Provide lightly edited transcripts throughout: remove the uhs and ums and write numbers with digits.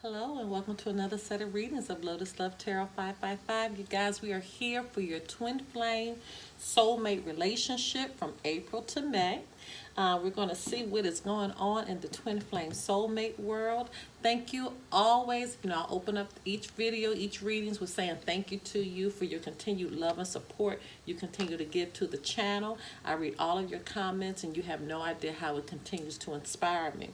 Hello and welcome to another set of readings of Lotus Love Tarot 555. You guys, we are here for your twin flame soulmate relationship from April to May. We're going to see what is going on in the twin flame soulmate world. Thank you always. I open up each video, each readings with saying thank you to you for your continued love and support you continue to give to the channel. I read all of your comments and you have no idea how it continues to inspire me.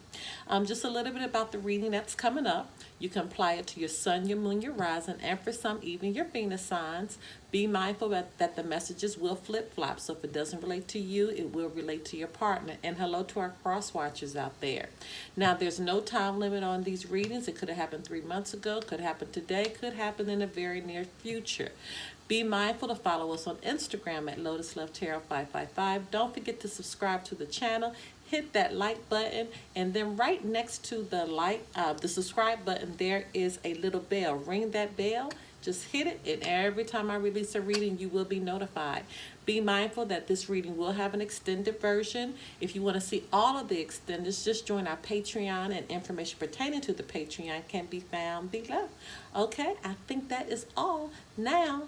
Just a little bit about the reading that's coming up. You can apply it to your sun, your moon, your rising, and for some, even your Venus signs. Be mindful that the messages will flip-flop. So if it doesn't relate to you, it will relate to your partner. And hello to our cross watchers out there. Now, there's no time limit on these readings. It could have happened 3 months ago, could happen today, could happen in the very near future. Be mindful to follow us on Instagram at Lotus Love Tarot 555. Don't forget to subscribe to the channel. Hit that like button, and then right next to the subscribe button, there is a little bell. Ring that bell. Just hit it, and every time I release a reading, you will be notified. Be mindful that this reading will have an extended version. If you want to see all of the extendeds, just join our Patreon, and information pertaining to the Patreon can be found below. Okay, I think that is all. Now,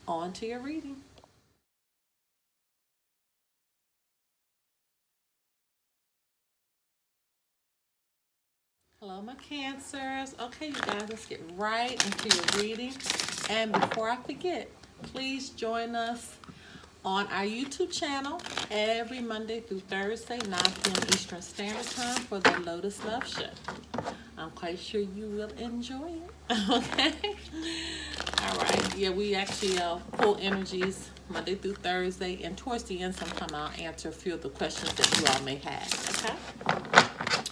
on to your reading. Hello, my Cancers. Okay, you guys, let's get right into your reading. And before I forget, please join us on our YouTube channel every Monday through Thursday, 9 p.m. Eastern Standard Time for the Lotus Love Show. I'm quite sure you will enjoy it. Okay? All right. Yeah, we actually pull energies Monday through Thursday, and towards the end, sometime I'll answer a few of the questions that you all may have. Okay?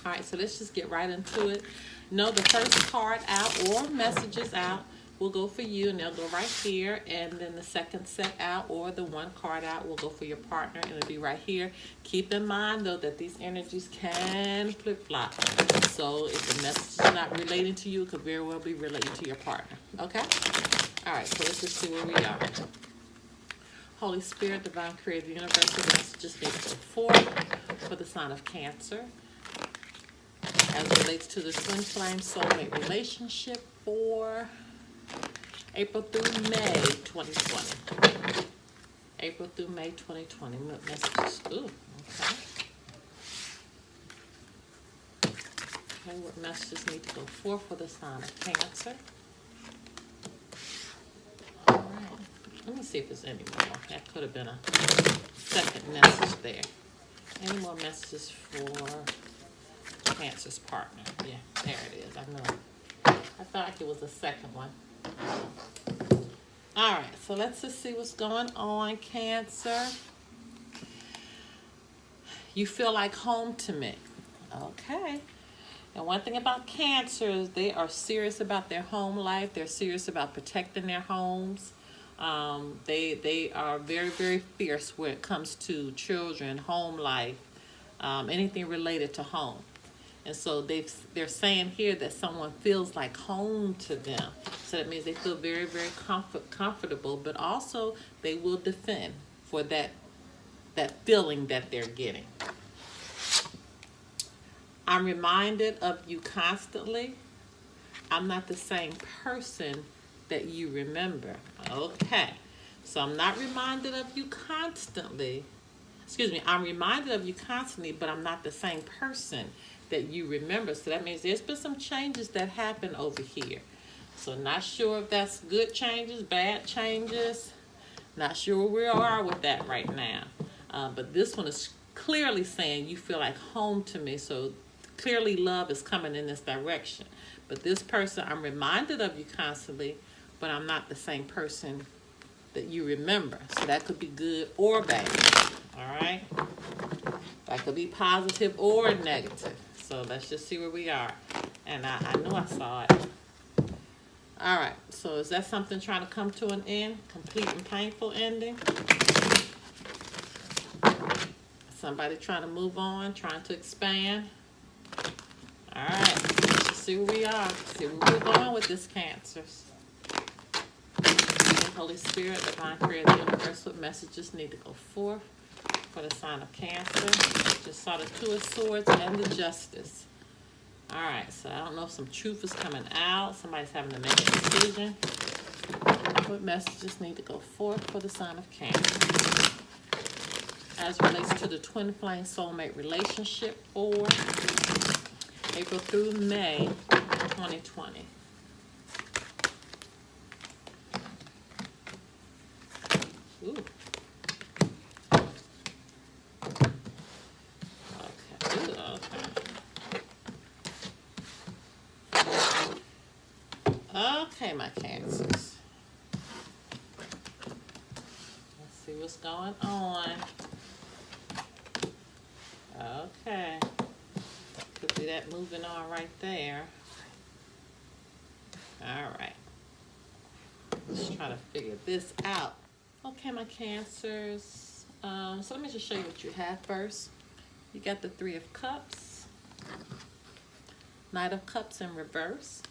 All right, so let's just get right into it. No, the first card out or messages out will go for you, and they'll go right here. And then the second set out or the one card out will go for your partner, and it'll be right here. Keep in mind, though, that these energies can flip-flop. So if the message is not relating to you, it could very well be relating to your partner. Okay? All right, so let's just see where we are. Holy Spirit, Divine Creator, Universal messages need to go forth for the sign of Cancer as it relates to the twin flame soulmate relationship for April through May 2020. April through May 2020. Messages. Ooh, okay. Okay, what messages need to go forth for the sign of Cancer? All right. Let me see if there's any more. That could have been a second message there. Any more messages for Cancer's partner? Yeah, there it is. I know. I thought like it was a second one. All right, so let's just see what's going on, Cancer. You feel like home to me. Okay. And one thing about Cancer is they are serious about their home life. They're serious about protecting their homes. They are very, very fierce when it comes to children, home life, anything related to home. And so they're saying here that someone feels like home to them. So that means they feel very, very comfortable, but also they will defend for that feeling that they're getting. I'm reminded of you constantly. I'm not the same person that you remember. Okay. So I'm not reminded of you constantly. Excuse me. I'm reminded of you constantly, but I'm not the same person that you remember. So that means there's been some changes that happen over here. So not sure if that's good changes, bad changes. Not sure where we are with that right now. But this one is clearly saying you feel like home to me. So clearly love is coming in this direction. But this person, I'm reminded of you constantly, but I'm not the same person that you remember. So that could be good or bad. All right? That could be positive or negative. So let's just see where we are. And I know I saw it. All right. So is that something trying to come to an end? Complete and painful ending? Somebody trying to move on, trying to expand? All right. Let's just see where we are. See where we're going with this, Cancers. Holy Spirit, Divine Creator, Universe, what messages need to go forth for the sign of Cancer? Just saw the Two of Swords and the Justice. All right, so I don't know if some truth is coming out. Somebody's having to make a decision. What messages need to go forth for the sign of Cancer as relates to the twin flame soulmate relationship for April through May 2020? Ooh. Okay. Ooh, okay. Okay, my Cancers. Let's see what's going on. Okay. Could be that moving on right there. All right. Let's try to figure this out. Okay, my Cancers. So let me just show you what you have first. You got the Three of Cups, Knight of Cups in reverse,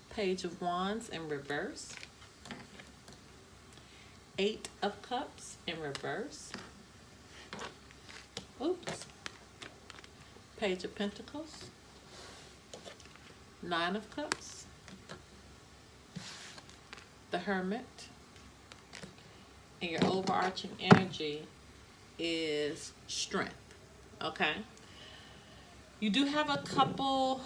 Page of Wands in reverse, Eight of Cups in reverse, oops, Page of Pentacles, Nine of Cups, the Hermit, and your overarching energy is strength. Okay, you do have a couple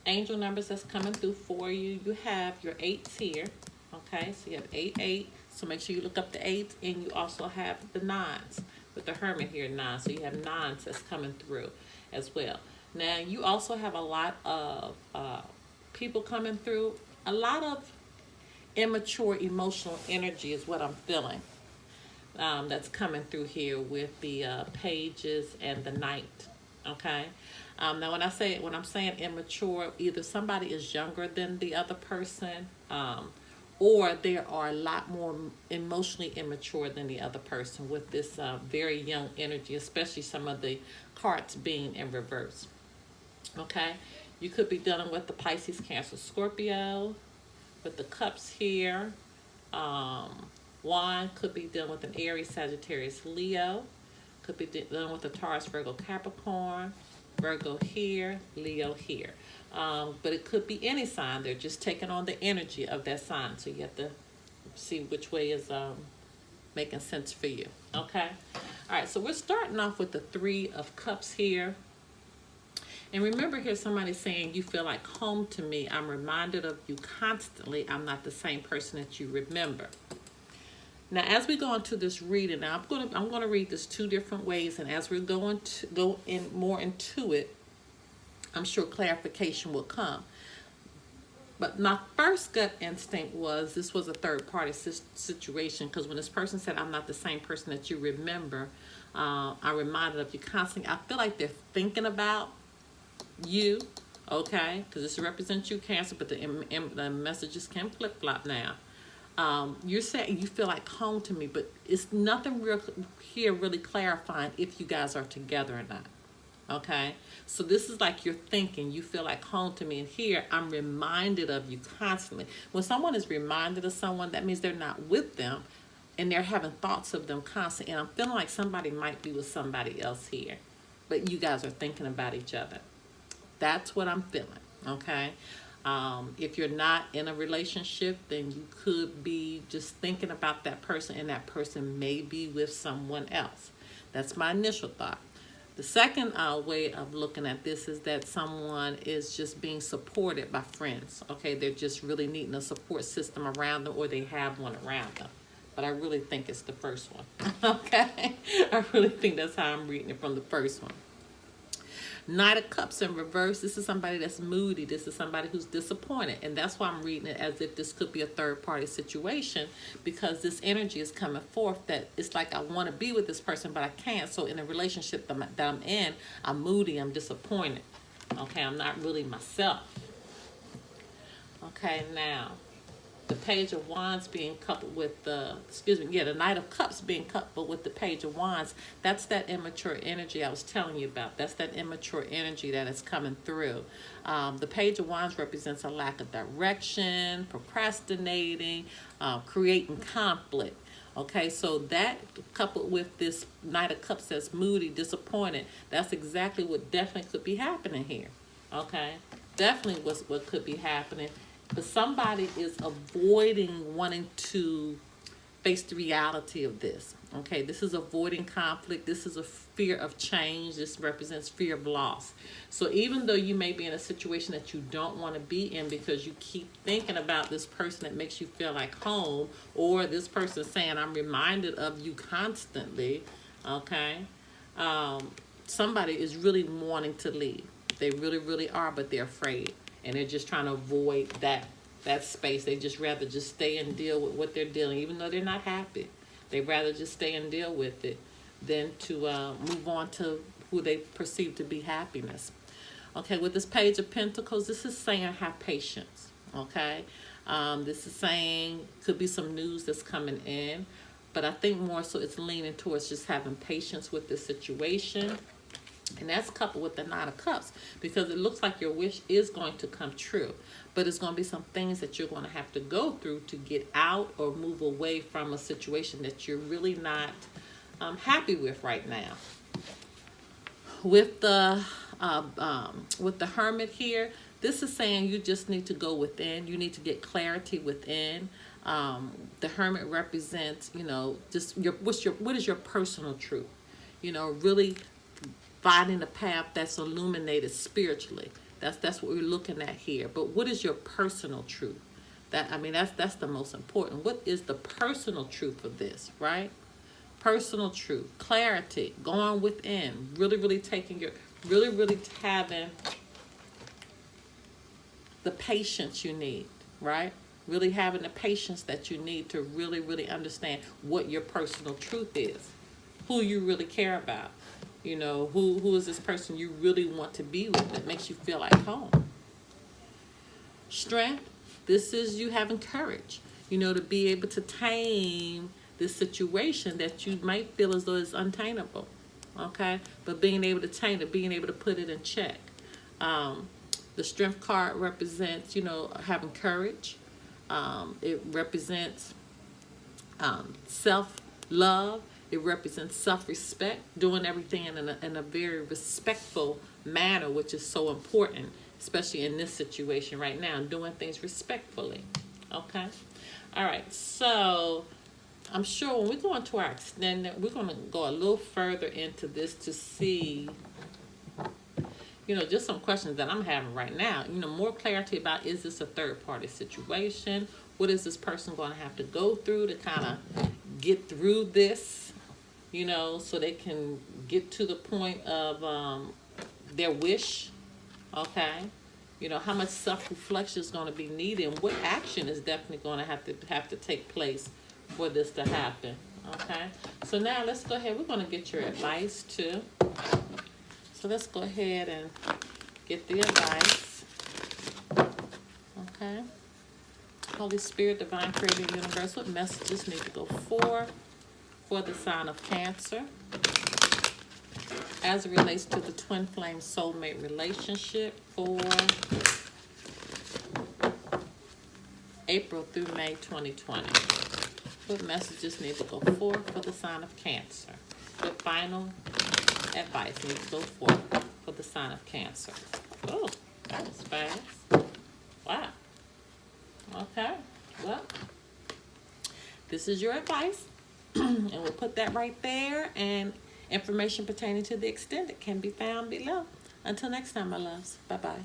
angel numbers that's coming through for you. You have your eights here. Okay, so you have 8, so make sure you look up the eights, and you also have the nines with the Hermit here, 9, so you have nines that's coming through as well. Now you also have a lot of people coming through. A lot of immature emotional energy is what I'm feeling. That's coming through here with the pages and the Knight. Okay. Now when I'm saying immature, either somebody is younger than the other person, or they are a lot more emotionally immature than the other person with this very young energy, especially some of the cards being in reverse. Okay. You could be dealing with the Pisces, Cancer, Scorpio, with the cups here. Wand could be dealing with an Aries, Sagittarius, Leo. Could be dealing with a Taurus, Virgo, Capricorn. Virgo here, Leo here. But it could be any sign. They're just taking on the energy of that sign. So you have to see which way is making sense for you. Okay? All right, so we're starting off with the Three of Cups here. And remember here, somebody saying, you feel like home to me. I'm reminded of you constantly. I'm not the same person that you remember. Now, as we go into this reading, now I'm going to read this two different ways, and as we're going to go in more into it, I'm sure clarification will come. But my first gut instinct was this was a third party situation, because when this person said, I'm not the same person that you remember, I'm reminded of you constantly. I feel like they're thinking about you, okay, because this represents you, Cancer, but the messages can flip-flop now. You're saying you feel like home to me, but it's nothing real here really clarifying if you guys are together or not. Okay, so this is like you're thinking you feel like home to me, and here I'm reminded of you constantly. When someone is reminded of someone, that means they're not with them, and they're having thoughts of them constantly. And I'm feeling like somebody might be with somebody else here, but you guys are thinking about each other. That's what I'm feeling. Okay. If you're not in a relationship, then you could be just thinking about that person, and that person may be with someone else. That's my initial thought. The second way of looking at this is that someone is just being supported by friends. Okay, they're just really needing a support system around them, or they have one around them. But I really think it's the first one. Okay, I really think that's how I'm reading it from the first one. Knight of Cups in reverse. This is somebody that's moody. This is somebody who's disappointed. And that's why I'm reading it as if this could be a third-party situation, because this energy is coming forth that it's like I want to be with this person, but I can't. So in a relationship that I'm in, I'm moody. I'm disappointed. Okay, I'm not really myself. Okay, now, the Page of Wands being coupled with the, the Knight of Cups being coupled with the Page of Wands, that's that immature energy I was telling you about. That's that immature energy that is coming through. The Page of Wands represents a lack of direction, procrastinating, creating conflict. Okay, so that coupled with this Knight of Cups that's moody, disappointed, that's exactly what definitely could be happening here. Okay, definitely was what could be happening. But somebody is avoiding wanting to face the reality of this. Okay, this is avoiding conflict. This is a fear of change. This represents fear of loss. So even though you may be in a situation that you don't want to be in because you keep thinking about this person that makes you feel like home, or this person saying, I'm reminded of you constantly, okay, somebody is really wanting to leave. They really, really are, but they're afraid. And they're just trying to avoid that space. They just rather just stay and deal with what they're dealing, even though they're not happy. They rather just stay and deal with it than to move on to who they perceive to be happiness. Okay, with this Page of Pentacles, this is saying have patience. Okay, this is saying could be some news that's coming in, but I think more so it's leaning towards just having patience with this situation. And that's coupled with the Nine of Cups, because it looks like your wish is going to come true. But it's going to be some things that you're going to have to go through to get out or move away from a situation that you're really not happy with right now. With the Hermit here, this is saying you just need to go within. You need to get clarity within. The Hermit represents, you know, just what is your personal truth? You know, really finding a path that's illuminated spiritually. That's what we're looking at here. But what is your personal truth? That's the most important. What is the personal truth of this, right? Personal truth, clarity, going within, really having the patience you need, right? Really having the patience that you need to really understand what your personal truth is, who you really care about. You know, who is this person you really want to be with that makes you feel like home? Strength, this is you having courage, you know, to be able to tame this situation that you might feel as though it's untameable, okay? But being able to tame it, being able to put it in check. The Strength card represents, you know, having courage. It represents self-love. It represents self-respect, doing everything in a very respectful manner, which is so important, especially in this situation right now, doing things respectfully, okay? All right, so I'm sure when we go into our extended, we're going to go a little further into this to see, you know, just some questions that I'm having right now. You know, more clarity about, is this a third-party situation? What is this person going to have to go through to kind of get through this? You know, so they can get to the point of their wish, okay? You know, how much self-reflection is going to be needed, and what action is definitely going to have to take place for this to happen, okay? So now let's go ahead. We're going to get your advice too. So let's go ahead and get the advice, okay? Holy Spirit, Divine Creator, Universe, what messages need to go for the sign of Cancer as it relates to the twin flame soulmate relationship for April through May 2020. What messages need to go for the sign of Cancer? What final advice needs to go for the sign of Cancer? Oh, that was fast. Wow. Okay. Well, this is your advice. And we'll put that right there, and information pertaining to the extended can be found below. Until next time, my loves. Bye-bye.